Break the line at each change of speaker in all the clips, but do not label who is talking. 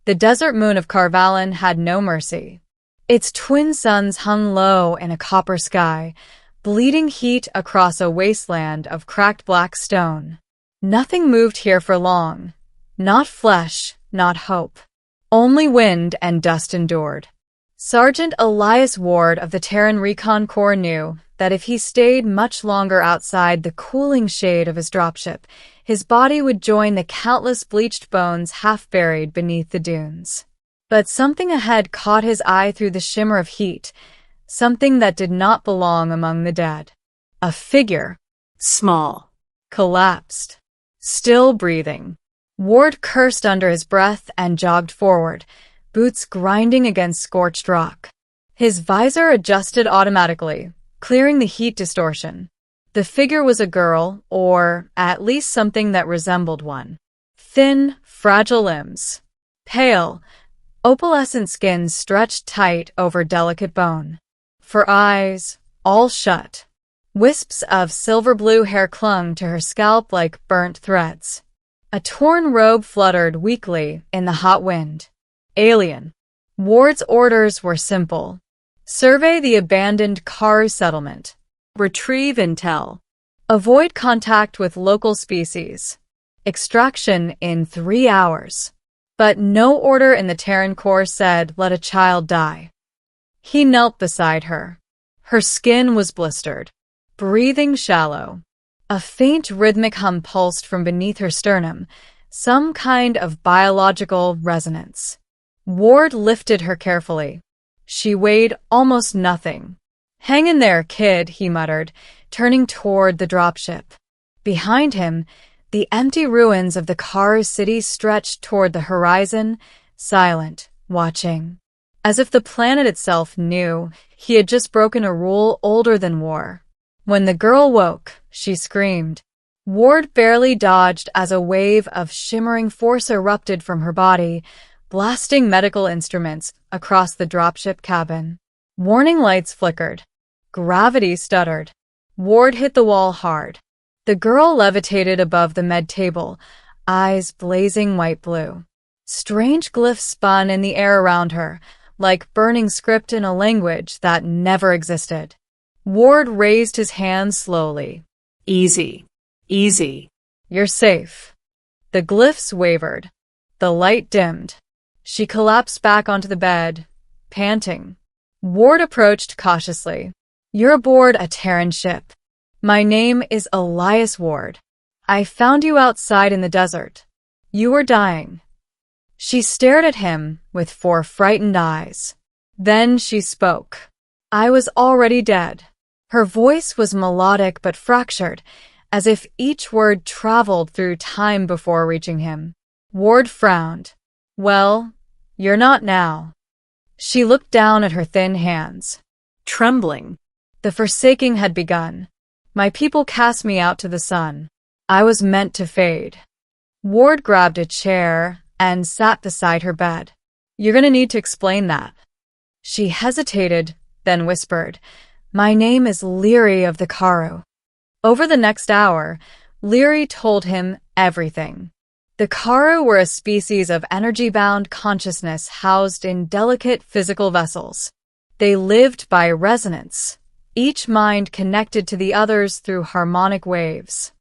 The desert moon of Carvalin had no mercy. Its twin suns hung low in a copper sky, bleeding heat across a wasteland of cracked black stone. Nothing moved here for long. Not flesh, not hope. Only wind and dust endured. Sergeant Elias Ward of the Terran Recon Corps knew that if he stayed much longer outside the cooling shade of his dropship, his body would join the countless bleached bones half buried beneath the dunes. But something ahead caught his eye through the shimmer of heat, something that did not belong among the dead. A figure. Small. Collapsed. Still breathing. Ward cursed under his breath and jogged forward, boots grinding against scorched rock. His visor adjusted automatically, clearing the heat distortion. The figure was a girl, or at least something that resembled one. Thin, fragile limbs. Pale, opalescent skin stretched tight over delicate bone. For eyes, all shut. Wisps of silver-blue hair clung to her scalp like burnt threads. A torn robe fluttered weakly in the hot wind. Alien. Ward's orders were simple. Survey the abandoned Karu settlement. Retrieve intel. Avoid contact with local species. Extraction in 3 hours. But no order in the Terran Corps said let a child die. He knelt beside her. Her skin was blistered. Breathing shallow. A faint rhythmic hum pulsed from beneath her sternum, some kind of biological resonance. Ward lifted her carefully. She weighed almost nothing. "Hang in there, kid," he muttered, turning toward the dropship. Behind him, the empty ruins of the Karu city stretched toward the horizon, silent, watching. As if the planet itself knew he had just broken a rule older than war. When the girl woke, she screamed. Ward barely dodged as a wave of shimmering force erupted from her body, blasting medical instruments across the dropship cabin. Warning lights flickered. Gravity stuttered. Ward hit the wall hard. The girl levitated above the med table, eyes blazing white-blue. Strange glyphs spun in the air around her, like burning script in a language that never existed. Ward raised his hand slowly. "Easy. Easy. You're safe." The glyphs wavered. The light dimmed. She collapsed back onto the bed, panting. Ward approached cautiously. "You're aboard a Terran ship. My name is Elias Ward. I found you outside in the desert. You were dying." She stared at him with 4 frightened eyes. Then she spoke. "I was already dead." Her voice was melodic but fractured, as if each word traveled through time before reaching him. Ward frowned. "Well, you're not now." She looked down at her thin hands. Trembling. "The forsaking had begun. My people cast me out to the sun. I was meant to fade." Ward grabbed a chair and sat beside her bed. "You're gonna need to explain that." She hesitated, then whispered, "My name is Leary of the Karu." Over the next hour, Leary told him everything. The Karu were a species of energy-bound consciousness housed in delicate physical vessels. They lived by resonance, each mind connected to the others through harmonic waves.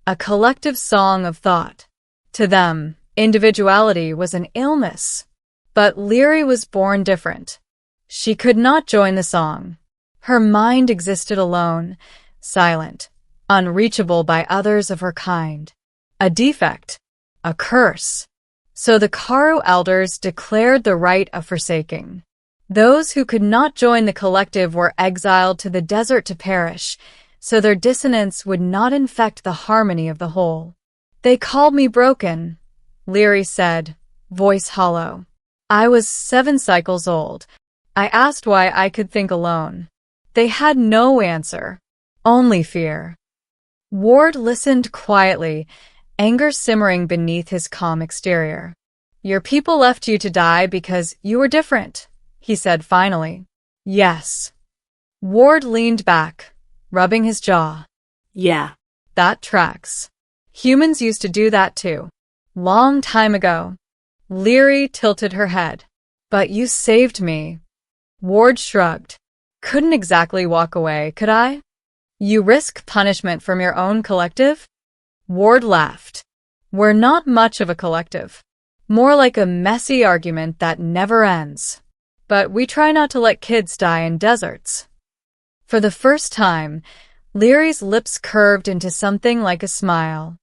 A collective song of thought. To them, individuality was an illness. But Leary was born different. She could not join the song. Her mind existed alone, silent, unreachable by others of her kind. A defect. A curse. So the Karu elders declared the right of forsaking. Those who could not join the collective were exiled to the desert to perish, so their dissonance would not infect the harmony of the whole. "They called me broken," Leary said, voice hollow. "I was 7 cycles old. I asked why I could think alone. They had no answer, only fear." Ward listened quietly, anger simmering beneath his calm exterior. "Your people left you to die because you were different," he said finally. "Yes." Ward leaned back, rubbing his jaw. "Yeah, that tracks. Humans used to do that too. Long time ago. Leary tilted her head. But you saved me. Ward shrugged. Couldn't exactly walk away, could I? You risk punishment from your own collective? Ward laughed. We're not much of a collective. More like a messy argument that never ends. But we try not to let kids die in deserts. For the first time, Leary's lips curved into something like a smile.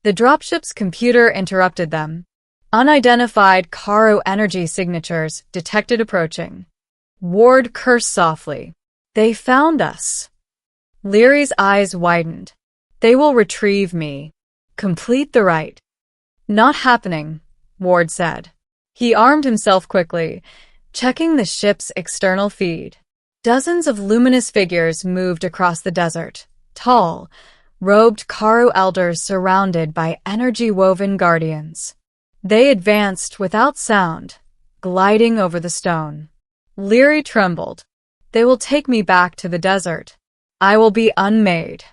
The dropship's computer interrupted them. Unidentified Caro energy signatures detected approaching. Ward cursed softly. They found us. Leary's eyes widened. They will retrieve me. Complete the rite. Not happening, Ward said. He armed himself quickly, checking the ship's external feed. Dozens of luminous figures moved across the desert, tall, robed Caro elders surrounded by energy-woven guardians. They advanced without sound, gliding over the stone. Leary trembled. They will take me back to the desert. I will be unmade.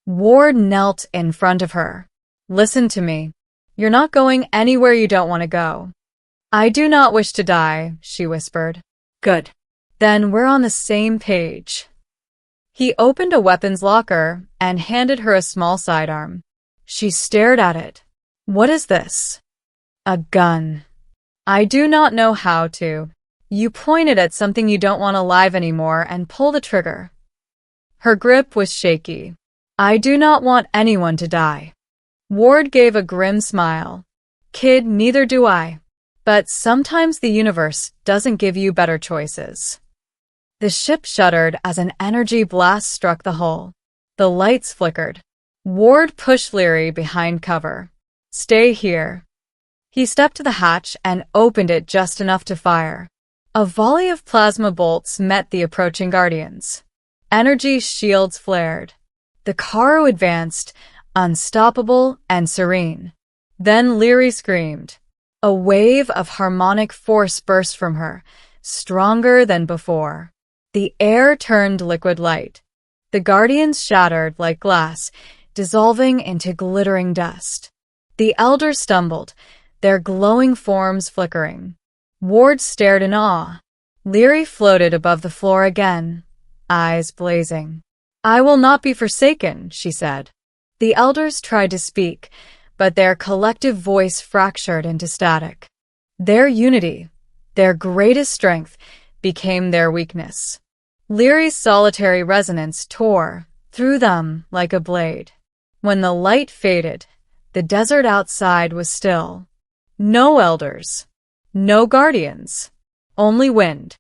Ward knelt in front of her. Listen to me. You're not going anywhere you don't want to go. I do not wish to die, she whispered. Good. Then we're on the same page. He opened a weapons locker and handed her a small sidearm. She stared at it. What is this? A gun. I do not know how to. You point it at something you don't want alive anymore and pull the trigger. Her grip was shaky. I do not want anyone to die. Ward gave a grim smile. Kid, neither do I. But sometimes the universe doesn't give you better choices. The ship shuddered as an energy blast struck the hull. The lights flickered. Ward pushed Leary behind cover. Stay here. He stepped to the hatch and opened it just enough to fire. A volley of plasma bolts met the approaching guardians. Energy shields flared. The Caro advanced, unstoppable and serene. Then Leary screamed. A wave of harmonic force burst from her, stronger than before. The air turned liquid light. The guardians shattered like glass, dissolving into glittering dust. The elders stumbled, their glowing forms flickering. Ward stared in awe. Leary floated above the floor again, eyes blazing. I will not be forsaken, she said. The elders tried to speak, but their collective voice fractured into static. Their unity, their greatest strength, became their weakness. Leary's solitary resonance tore through them like a blade. When the light faded, the desert outside was still. No elders. No guardians. Only wind.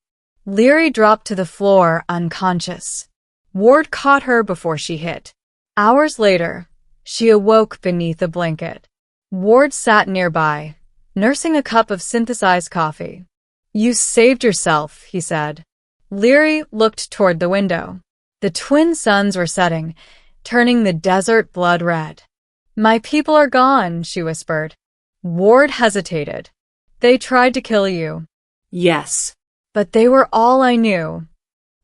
Leary dropped to the floor unconscious. Ward caught her before she hit. Hours later, she awoke beneath a blanket. Ward sat nearby, nursing a cup of synthesized coffee. You saved yourself, he said. Leary looked toward the window. The twin suns were setting, turning the desert blood red. My people are gone, she whispered. Ward hesitated. They tried to kill you. Yes. But they were all I knew.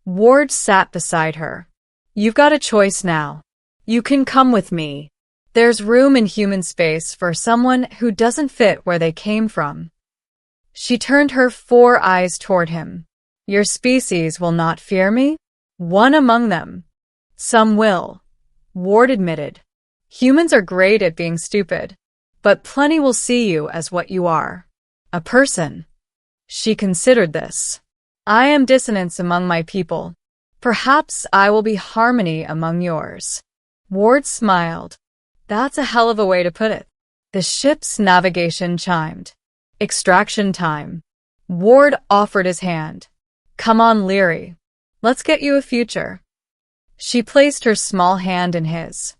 Ward sat beside her. You've got a choice now. You can come with me. There's room in human space for someone who doesn't fit where they came from. She turned her 4 eyes toward him. Your species will not fear me? One among them. Some will. Ward admitted. Humans are great at being stupid, but plenty will see you as what you are. A person. She considered this. I am dissonance among my people. Perhaps I will be harmony among yours. Ward smiled. That's a hell of a way to put it. The ship's navigation chimed. Extraction time. Ward offered his hand. Come on, Leary. Let's get you a future. She placed her small hand in his.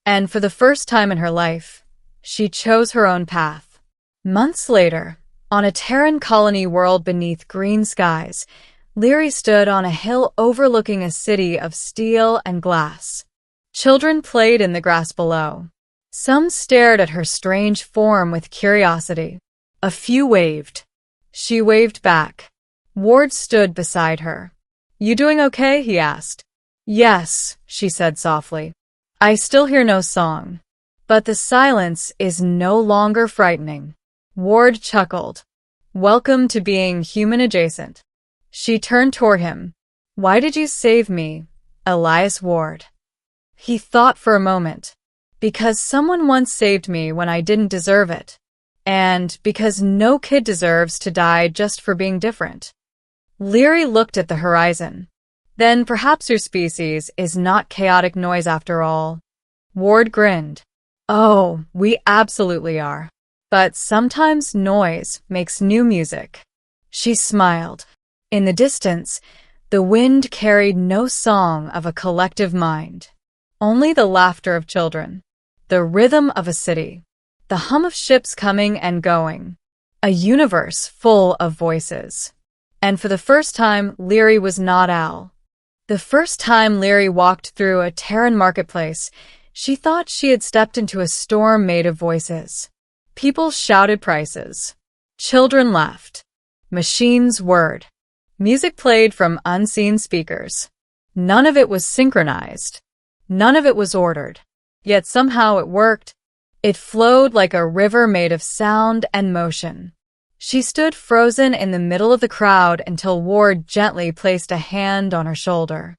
And for the first time in her life, she chose her own path. Months later, on a Terran colony world beneath green skies, Leary stood on a hill overlooking a city of steel and glass. Children played in the grass below. Some stared at her strange form with curiosity. A few waved. She waved back. Ward stood beside her. You doing okay? He asked. Yes, she said softly. I still hear no song. But the silence is no longer frightening. Ward chuckled. Welcome to being human adjacent. She turned toward him. Why did you save me, Elias Ward? He thought for a moment. Because someone once saved me when I didn't deserve it. And because no kid deserves to die just for being different. Leary looked at the horizon. Then perhaps your species is not chaotic noise after all. Ward grinned. Oh, we absolutely are. But sometimes noise makes new music. She smiled. In the distance, the wind carried no song of a collective mind. Only the laughter of children, the rhythm of a city, the hum of ships coming and going, a universe full of voices. And for the first time, Leary was not Al. The first time Leary walked through a Terran marketplace, she thought she had stepped into a storm made of voices. People shouted prices. Children laughed. Machines whirred. Music played from unseen speakers. None of it was synchronized. None of it was ordered. Yet somehow it worked. It flowed like a river made of sound and motion. She stood frozen in the middle of the crowd until Ward gently placed a hand on her shoulder.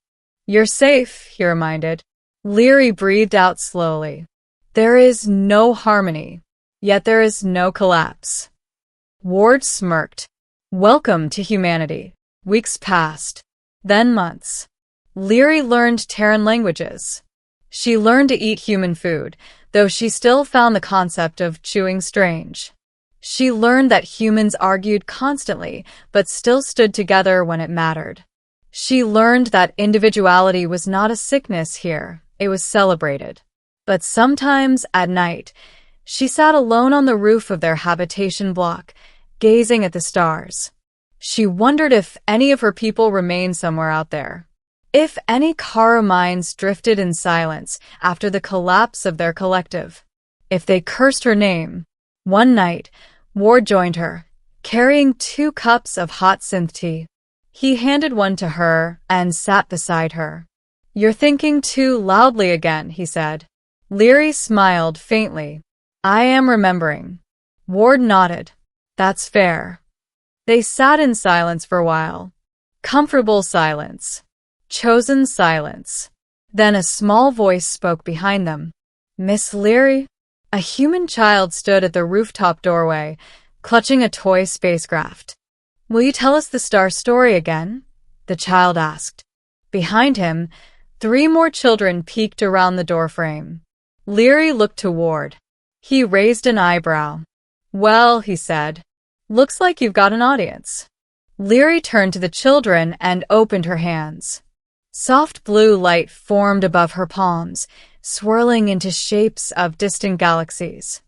You're safe, he reminded. Leary breathed out slowly. There is no harmony, yet there is no collapse. Ward smirked. Welcome to humanity. Weeks passed, then months. Leary learned Terran languages. She learned to eat human food, though she still found the concept of chewing strange. She learned that humans argued constantly, but still stood together when it mattered. She learned that individuality was not a sickness here, it was celebrated. But sometimes, at night, she sat alone on the roof of their habitation block, gazing at the stars. She wondered if any of her people remained somewhere out there. If any Kara minds drifted in silence after the collapse of their collective. If they cursed her name. One night, Ward joined her, carrying 2 cups of hot synth tea. He handed one to her and sat beside her. You're thinking too loudly again, he said. Leary smiled faintly. I am remembering. Ward nodded. That's fair. They sat in silence for a while. Comfortable silence. Chosen silence. Then a small voice spoke behind them. Miss Leary? A human child stood at the rooftop doorway, clutching a toy spacecraft. Will you tell us the star story again? The child asked. Behind him, 3 more children peeked around the doorframe. Leary looked to Ward. He raised an eyebrow. Well, he said, looks like you've got an audience. Leary turned to the children and opened her hands. Soft blue light formed above her palms, swirling into shapes of distant galaxies.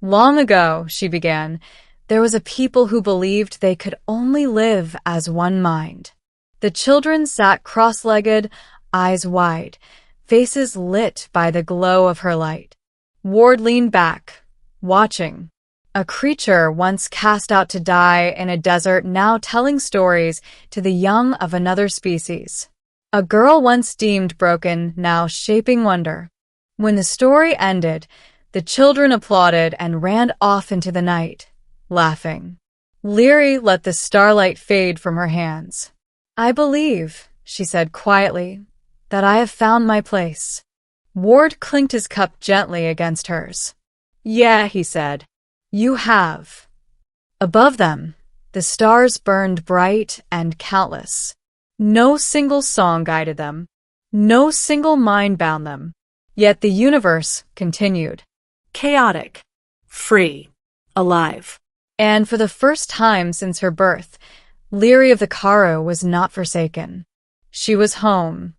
Long ago, she began, there was a people who believed they could only live as one mind. The children sat cross-legged, eyes wide, faces lit by the glow of her light. Ward leaned back, watching. A creature once cast out to die in a desert now telling stories to the young of another species. A girl once deemed broken now shaping wonder. When the story ended, the children applauded and ran off into the night, laughing. Leary let the starlight fade from her hands. I believe, she said quietly, that I have found my place. Ward clinked his cup gently against hers. Yeah, he said. You have. Above them, the stars burned bright and countless. No single song guided them. No single mind bound them. Yet the universe continued. Chaotic. Free. Alive. And for the first time since her birth, Leary of the Kara was not forsaken. She was home.